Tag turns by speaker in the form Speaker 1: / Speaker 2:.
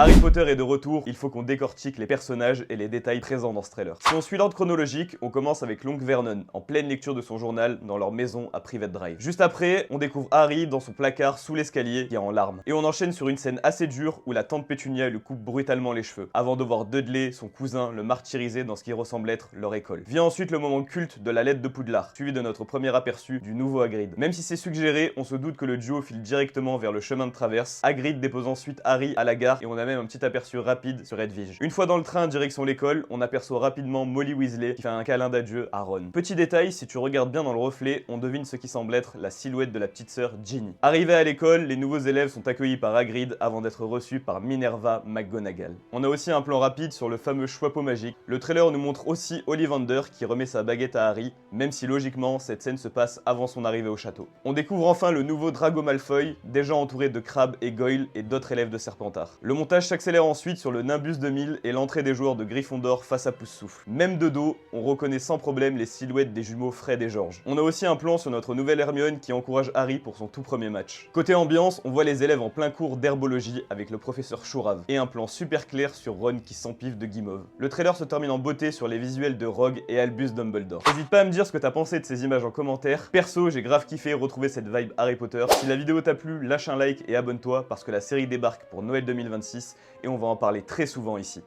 Speaker 1: Harry Potter est de retour, il faut qu'on décortique les personnages et les détails présents dans ce trailer. Si on suit l'ordre chronologique, on commence avec l'oncle Vernon, en pleine lecture de son journal dans leur maison à Private Drive. Juste après, on découvre Harry dans son placard sous l'escalier qui est en larmes. Et on enchaîne sur une scène assez dure où la tante Pétunia lui coupe brutalement les cheveux, avant de voir Dudley, son cousin, le martyriser dans ce qui ressemble être leur école. Vient ensuite le moment culte de la lettre de Poudlard, suivi de notre premier aperçu du nouveau Hagrid. Même si c'est suggéré, on se doute que le duo file directement vers le chemin de traverse. Hagrid dépose ensuite Harry à la gare et on a même un petit aperçu rapide sur Edwige. Une fois dans le train direction l'école, on aperçoit rapidement Molly Weasley qui fait un câlin d'adieu à Ron. Petit détail, si tu regardes bien dans le reflet, on devine ce qui semble être la silhouette de la petite sœur Ginny. Arrivés à l'école, les nouveaux élèves sont accueillis par Hagrid avant d'être reçus par Minerva McGonagall. On a aussi un plan rapide sur le fameux choix-peau magique. Le trailer nous montre aussi Ollivander qui remet sa baguette à Harry, même si logiquement cette scène se passe avant son arrivée au château. On découvre enfin le nouveau Drago Malfoy, déjà entouré de Crabbe et Goyle et d'autres élèves de Serpentard. Le montage s'accélère ensuite sur le Nimbus 2000 et l'entrée des joueurs de Gryffondor face à Poussoufle. Même de dos, on reconnaît sans problème les silhouettes des jumeaux Fred et George. On a aussi un plan sur notre nouvelle Hermione qui encourage Harry pour son tout premier match. Côté ambiance, on voit les élèves en plein cours d'herbologie avec le professeur Chourave et un plan super clair sur Ron qui s'empiffe de guimauve. Le trailer se termine en beauté sur les visuels de Rogue et Albus Dumbledore. N'hésite pas à me dire ce que t'as pensé de ces images en commentaire. Perso, j'ai grave kiffé retrouver cette vibe Harry Potter. Si la vidéo t'a plu, lâche un like et abonne-toi parce que la série débarque pour Noël 2026 et on va en parler très souvent ici.